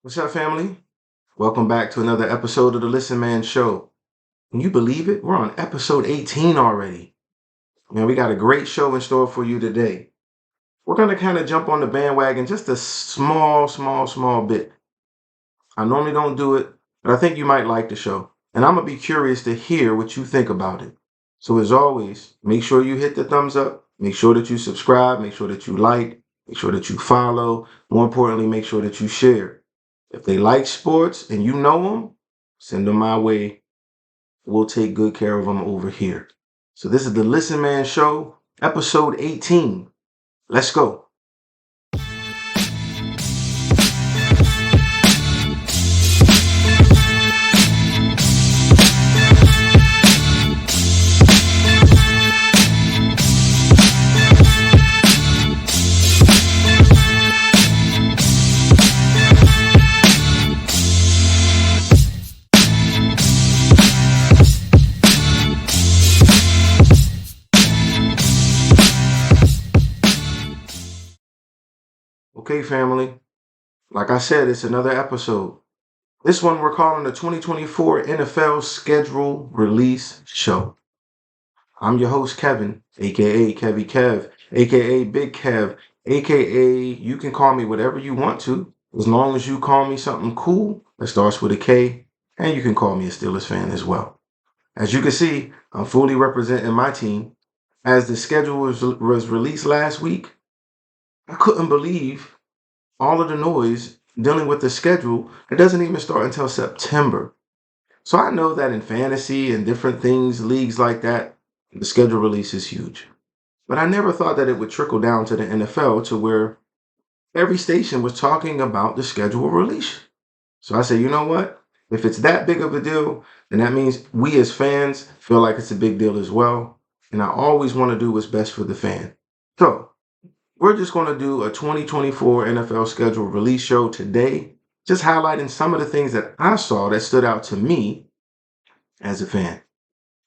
What's up, family? Welcome back to another episode of the Listen Man Show. Can you believe it? We're on episode 18 already. Man, we got a great show in store for you today. We're going to kind of jump on the bandwagon just a small bit. I normally don't do it, but I think you might like the show. And I'm going to be curious to hear what you think about it. So, as always, make sure you hit the thumbs up. Make sure that you subscribe. Make sure that you like. Make sure that you follow. More importantly, make sure that you share. If they like sports and you know them, send them my way. We'll take good care of them over here. So this is the Listen Man Show, episode 18. Let's go. Okay, family. Like I said, it's another episode. This one we're calling the 2024 NFL Schedule Release Show. I'm your host, Kevin, aka Kevy Kev, aka Big Kev, aka you can call me whatever you want to, as long as you call me something cool that starts with a K, and you can call me a Steelers fan as well. As you can see, I'm fully representing my team. As the schedule was released last week, I couldn't believe all of the noise dealing with the schedule. It doesn't even start until September. So I know that in fantasy and different things, leagues like that, the schedule release is huge. But I never thought that it would trickle down to the NFL to where every station was talking about the schedule release. So I said, you know what? If it's that big of a deal, then that means we as fans feel like it's a big deal as well. And I always want to do what's best for the fan. So we're just going to do a 2024 NFL schedule release show today, just highlighting some of the things that I saw that stood out to me as a fan.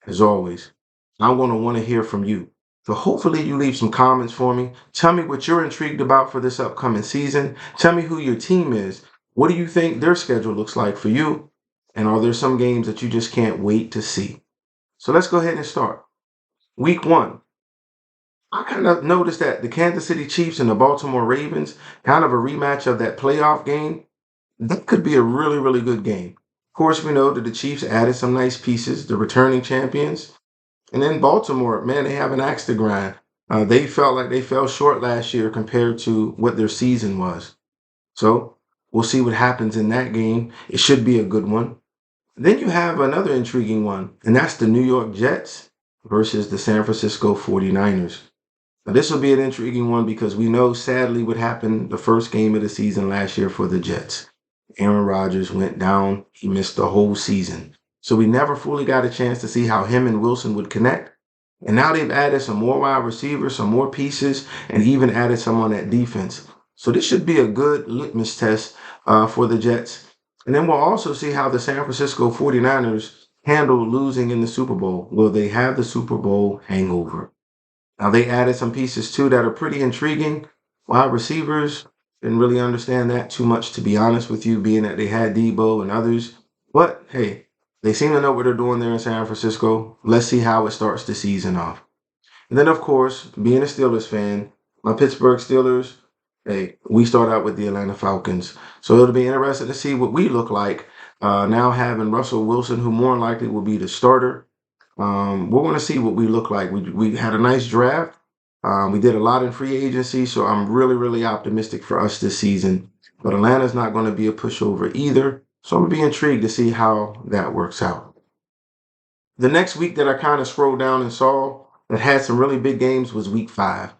As always, I'm going to want to hear from you. So hopefully you leave some comments for me. Tell me what you're intrigued about for this upcoming season. Tell me who your team is. What do you think their schedule looks like for you? And are there some games that you just can't wait to see? So let's go ahead and start. Week 1. I kind of noticed that the Kansas City Chiefs and the Baltimore Ravens, kind of a rematch of that playoff game, that could be a really good game. Of course, we know that the Chiefs added some nice pieces, the returning champions. And then Baltimore, man, they have an axe to grind. They felt like they fell short last year compared to what their season was. So we'll see what happens in that game. It should be a good one. Then you have another intriguing one, and that's the New York Jets versus the San Francisco 49ers. Now, this will be an intriguing one because we know, sadly, what happened the first game of the season last year for the Jets. Aaron Rodgers went down. He missed the whole season. So we never fully got a chance to see how him and Wilson would connect. And now they've added some more wide receivers, some more pieces, and even added some on that defense. So this should be a good litmus test for the Jets. And then we'll also see how the San Francisco 49ers handle losing in the Super Bowl. Will they have the Super Bowl hangover? Now, they added some pieces too that are pretty intriguing. Wide receivers, didn't really understand that too much, to be honest with you, being that they had Debo and others. But hey, they seem to know what they're doing there in San Francisco. Let's see how it starts the season off. And then, of course, being a Steelers fan, my Pittsburgh Steelers, hey, we start out with the Atlanta Falcons. So it'll be interesting to see what we look like now having Russell Wilson, who more than likely will be the starter. We're going to see what we look like. We had a nice draft. We did a lot in free agency, so I'm really optimistic for us this season. But Atlanta's not going to be a pushover either, so I'm going to be intrigued to see how that works out. The next week that I kind of scrolled down and saw that had some really big games was Week 5.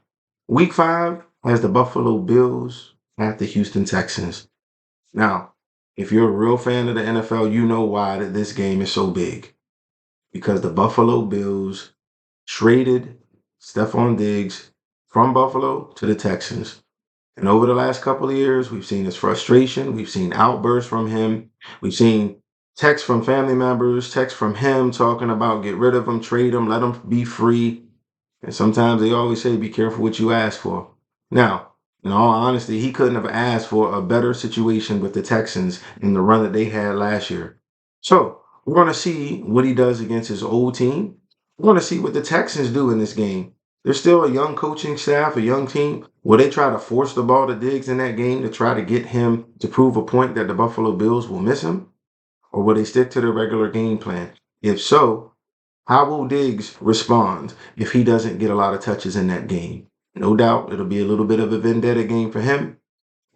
Week 5 has the Buffalo Bills at the Houston Texans. Now, if you're a real fan of the NFL, you know why that this game is so big. Because the Buffalo Bills traded Stephon Diggs from Buffalo to the Texans. And over the last couple of years, we've seen his frustration. We've seen outbursts from him. We've seen texts from family members, texts from him talking about get rid of him, trade him, let him be free. And sometimes they always say, be careful what you ask for. Now, In all honesty, he couldn't have asked for a better situation with the Texans in the run that they had last year. So we're going to see what he does against his old team. We're going to see what the Texans do in this game. They're still a young coaching staff, a young team. Will they try to force the ball to Diggs in that game to try to get him to prove a point that the Buffalo Bills will miss him? Or will they stick to their regular game plan? If so, how will Diggs respond if he doesn't get a lot of touches in that game? No doubt it'll be a little bit of a vendetta game for him.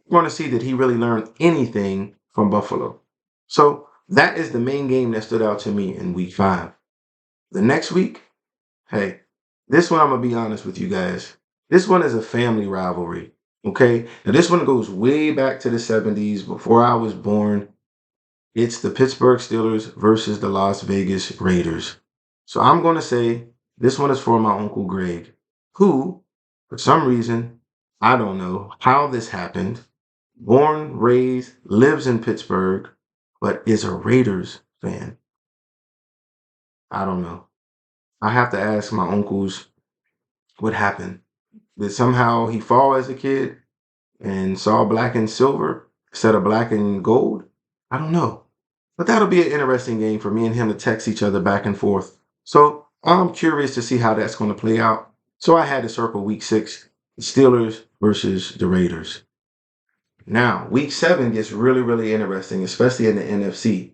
We want to see that he really learned anything from Buffalo. So that is the main game that stood out to me in week 5. The next week, hey, this one I'm going to be honest with you guys. This one is a family rivalry. Okay? Now this one goes way back to the 70s before I was born. It's the Pittsburgh Steelers versus the Las Vegas Raiders. So I'm going to say this one is for my Uncle Greg, who, for some reason, I don't know how this happened, born, raised, lives in Pittsburgh, but is a Raiders fan. I don't know. I have to ask my uncles what happened. Did somehow he fall as a kid and saw black and silver instead of black and gold? I don't know. But that'll be an interesting game for me and him to text each other back and forth. So I'm curious to see how that's going to play out. So I had to circle week 6, the Steelers versus the Raiders. Now, week 7 gets really, really interesting, especially in the NFC,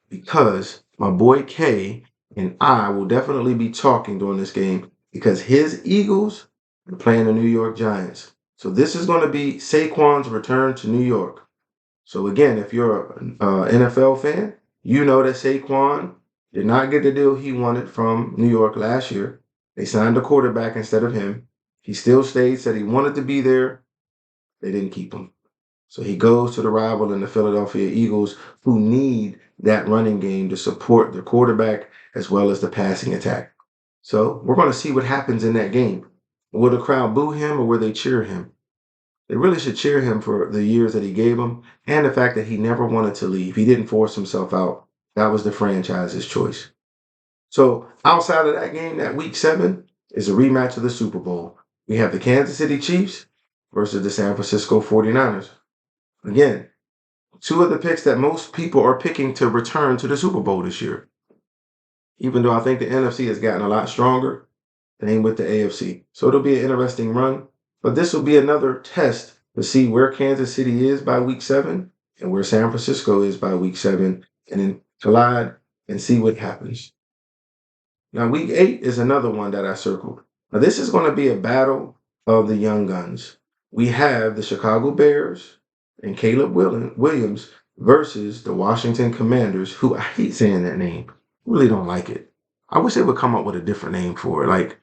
because my boy K and I will definitely be talking during this game because his Eagles are playing the New York Giants. So this is going to be Saquon's return to New York. So again, if you're an NFL fan, you know that Saquon did not get the deal he wanted from New York last year. They signed a quarterback instead of him. He still stayed, said he wanted to be there. They didn't keep him. So he goes to the rival in the Philadelphia Eagles, who need that running game to support their quarterback as well as the passing attack. So we're going to see what happens in that game. Will the crowd boo him or will they cheer him? They really should cheer him for the years that he gave them and the fact that he never wanted to leave. He didn't force himself out. That was the franchise's choice. So outside of that game, that week 7 is a rematch of the Super Bowl. We have the Kansas City Chiefs versus the San Francisco 49ers. Again, 2 of the picks that most people are picking to return to the Super Bowl this year. Even though I think the NFC has gotten a lot stronger, same with the AFC. So it'll be an interesting run. But this will be another test to see where Kansas City is by week 7 and where San Francisco is by week 7, and then collide and see what happens. Now, week 8 is another one that I circled. Now, this is going to be a battle of the young guns. We have the Chicago Bears and Caleb Williams versus the Washington Commanders, who I hate saying that name. Really don't like it. I wish they would come up with a different name for it. Like,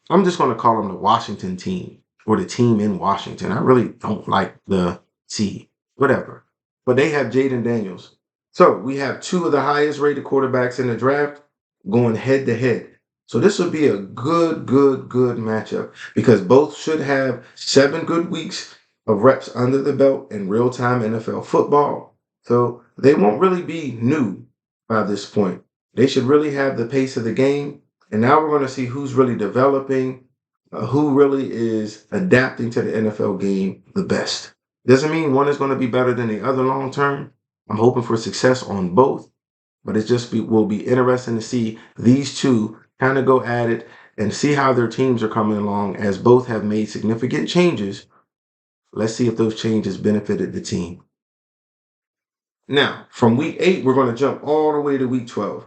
I'm just going to call them the Washington team or the team in Washington. I really don't like the T, whatever. But they have Jaden Daniels. So we have 2 of the highest rated quarterbacks in the draft going head to head. So this would be a good matchup because both should have 7 good weeks of reps under the belt in real-time NFL football. So they won't really be new by this point. They should really have the pace of the game. And now we're going to see who's really developing, who really is adapting to the NFL game the best. Doesn't mean one is going to be better than the other long term. I'm hoping for success on both, but it just will be interesting to see these 2 kind of go at it and see how their teams are coming along as both have made significant changes. Let's see if those changes benefited the team. Now, from week 8, we're going to jump all the way to week 12.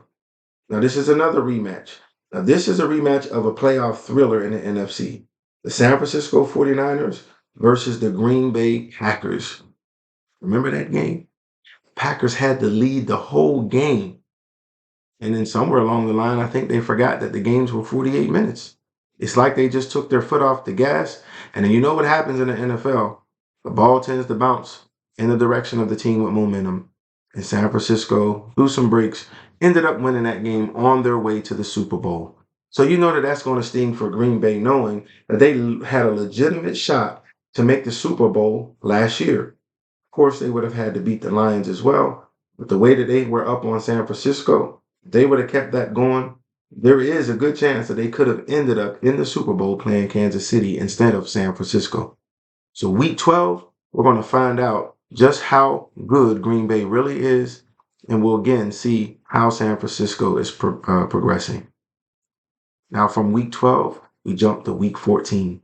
Now, this is another rematch. Now, this is a rematch of a playoff thriller in the NFC. The San Francisco 49ers versus the Green Bay Packers. Remember that game? Packers had to lead the whole game. And then somewhere along the line, I think they forgot that the games were 48 minutes. It's like they just took their foot off the gas. And then you know what happens in the NFL. The ball tends to bounce in the direction of the team with momentum. And San Francisco, through some breaks, ended up winning that game on their way to the Super Bowl. So you know that that's going to sting for Green Bay, knowing that they had a legitimate shot to make the Super Bowl last year. Of course, they would have had to beat the Lions as well. But the way that they were up on San Francisco, they would have kept that going. there is a good chance that they could have ended up in the Super Bowl playing Kansas City instead of San Francisco. So week 12, we're going to find out just how good Green Bay really is, and we'll again see how San Francisco is progressing. Now from week 12, we jump to week 14.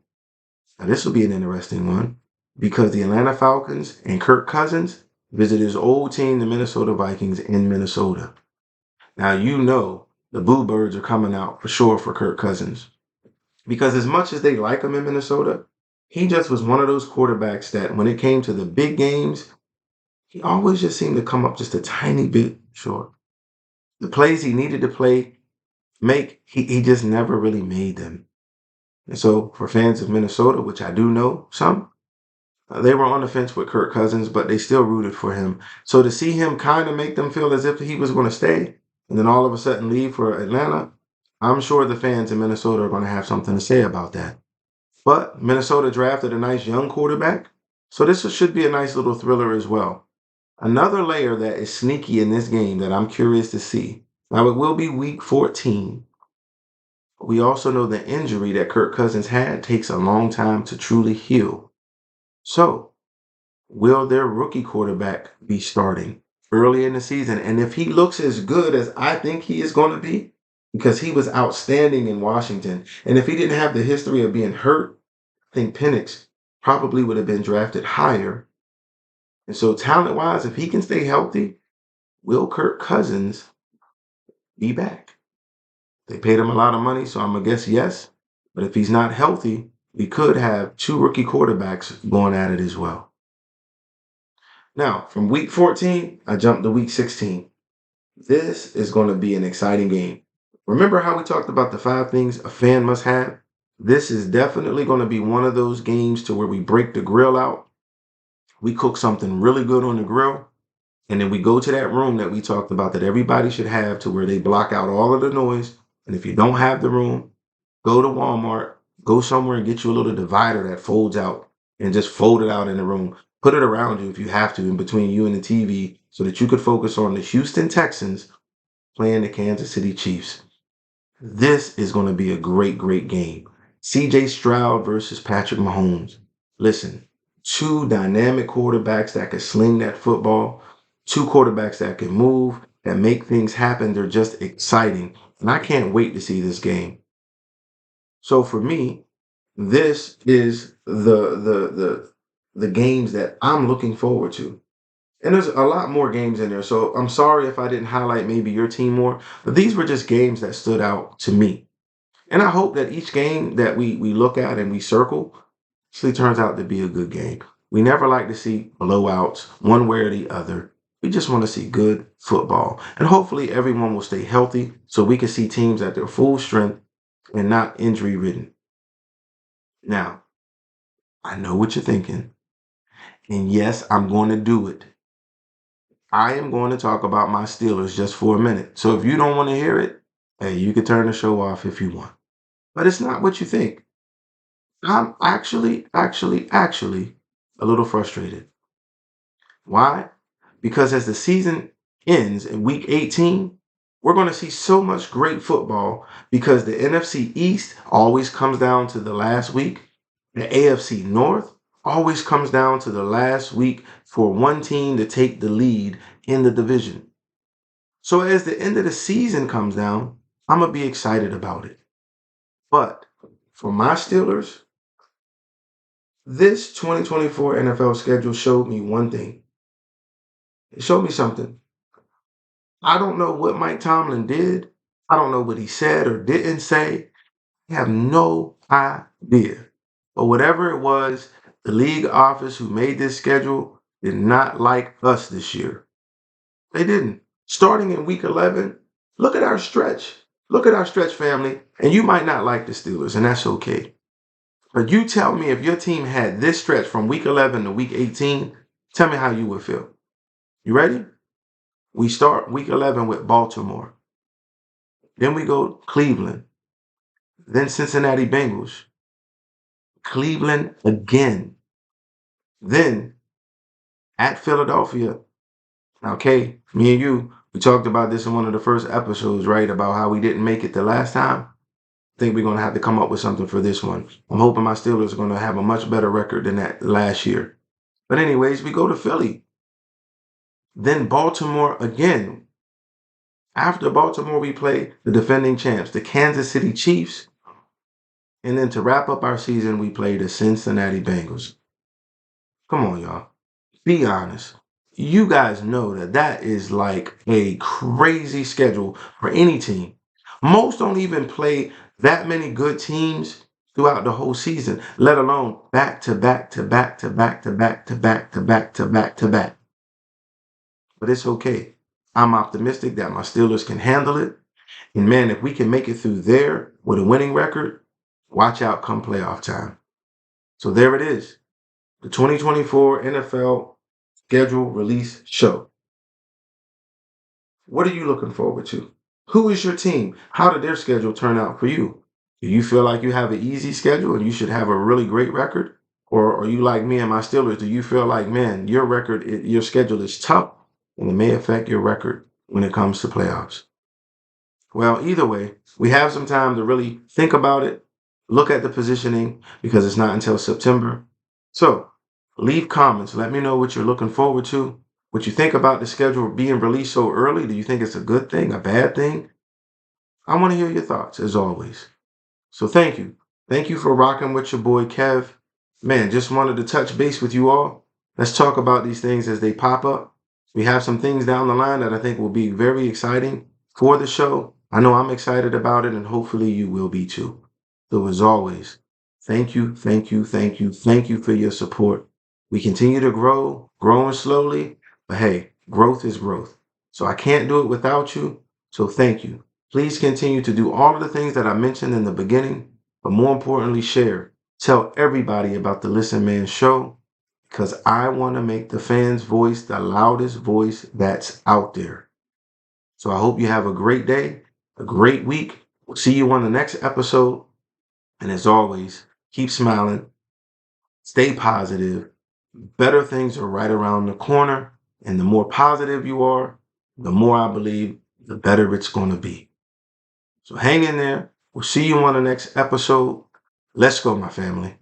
Now this will be an interesting one because the Atlanta Falcons and Kirk Cousins visit his old team, the Minnesota Vikings, in Minnesota. Now you know the Boo Birds are coming out for sure for Kirk Cousins because as much as they like him in Minnesota, he just was one of those quarterbacks that when it came to the big games, he always just seemed to come up just a tiny bit short. The plays he needed to make, he just never really made them. And so for fans of Minnesota, which I do know some, they were on the fence with Kirk Cousins, but they still rooted for him. So to see him kind of make them feel as if he was going to stay and then all of a sudden leave for Atlanta, I'm sure the fans in Minnesota are going to have something to say about that. But Minnesota drafted a nice young quarterback, so this should be a nice little thriller as well. Another layer that is sneaky in this game that I'm curious to see. Now, it will be week 14. We also know the injury that Kirk Cousins had takes a long time to truly heal. So, will their rookie quarterback be starting early in the season? And if he looks as good as I think he is going to be, because he was outstanding in Washington, and if he didn't have the history of being hurt, I think Penix probably would have been drafted higher. And so, talent wise, if he can stay healthy, will Kirk Cousins be back? They paid him a lot of money, so I'm going to guess yes. But if he's not healthy, we could have two rookie quarterbacks going at it as well. Now, from week 14, I jumped to week 16. This is going to be an exciting game. Remember how we talked about the 5 things a fan must have? This is definitely going to be one of those games to where we break the grill out. We cook something really good on the grill. And then we go to that room that we talked about that everybody should have to where they block out all of the noise. And if you don't have the room, go to Walmart, go somewhere and get you a little divider that folds out and just fold it out in the room. Put it around you if you have to in between you and the TV so that you could focus on the Houston Texans playing the Kansas City Chiefs. This is going to be a great, great game. CJ Stroud versus Patrick Mahomes. Listen, two dynamic quarterbacks that can sling that football, two quarterbacks that can move, that make things happen. They're just exciting. And I can't wait to see this game. So for me, this is the games that I'm looking forward to. And there's a lot more games in there. So I'm sorry if I didn't highlight maybe your team more, but these were just games that stood out to me. And I hope that each game that we look at and we circle actually turns out to be a good game. We never like to see blowouts one way or the other. We just want to see good football. And hopefully everyone will stay healthy so we can see teams at their full strength and not injury ridden. Now, I know what you're thinking. And yes, I'm going to do it. I am going to talk about my Steelers just for a minute. So if you don't want to hear it, hey, you can turn the show off if you want. But it's not what you think. I'm actually a little frustrated. Why? Because as the season ends in week 18, we're going to see so much great football because the NFC East always comes down to the last week. The AFC North always comes down to the last week for one team to take the lead in the division. So as the end of the season comes down, I'm going to be excited about it. But for my Steelers, this 2024 NFL schedule showed me one thing. It showed me something. I don't know what Mike Tomlin did. I don't know what he said or didn't say. I have no idea. But whatever it was, the league office who made this schedule did not like us this year. They didn't. Starting in week 11, look at our stretch. Look at our stretch, family. And you might not like the Steelers, and that's okay. But you tell me if your team had this stretch from week 11 to week 18, tell me how you would feel. You ready? We start week 11 with Baltimore. Then we go Cleveland. Then Cincinnati Bengals. Cleveland again. Then at Philadelphia. Okay, me and you, We talked about this in one of the first episodes, right? About how we didn't make it the last time. I think we're going to have to come up with something for this one. I'm hoping my Steelers are going to have a much better record than that last year. But anyways, we go to Philly. Then Baltimore again. After Baltimore, we play the defending champs, the Kansas City Chiefs. And then to wrap up our season, we play the Cincinnati Bengals. Come on, y'all. Be honest. You guys know that that is like a crazy schedule for any team. Most don't even play that many good teams throughout the whole season, let alone back to back to back to back to back to back to back to back to back. But it's okay. I'm optimistic that my Steelers can handle it. And man, if we can make it through there with a winning record, watch out come playoff time. So there it is. The 2024 NFL schedule release show. What are you looking forward to? Who is your team? How did their schedule turn out for you? Do you feel like you have an easy schedule and you should have a really great record? Or are you like me and my Steelers? Do you feel like, man, your record, your schedule is tough and it may affect your record when it comes to playoffs? Well, either way, we have some time to really think about it, look at the positioning because it's not until September. So leave comments. Let me know what you're looking forward to, what you think about the schedule being released so early. Do you think it's a good thing, a bad thing? I want to hear your thoughts as always. So thank you. Thank you for rocking with your boy Kev. Man, just wanted to touch base with you all. Let's talk about these things as they pop up. We have some things down the line that I think will be very exciting for the show. I know I'm excited about it, and hopefully you will be too. So as always, thank you, thank you, thank you, thank you for your support. We continue to grow, growing slowly, but hey, growth is growth. So I can't do it without you. So thank you. Please continue to do all of the things that I mentioned in the beginning, but more importantly, share. Tell everybody about the Listen Man show because I want to make the fans' voice the loudest voice that's out there. So I hope you have a great day, a great week. We'll see you on the next episode. And as always, keep smiling, stay positive. Better things are right around the corner. And the more positive you are, the more I believe, the better it's going to be. So hang in there. We'll see you on the next episode. Let's go, my family.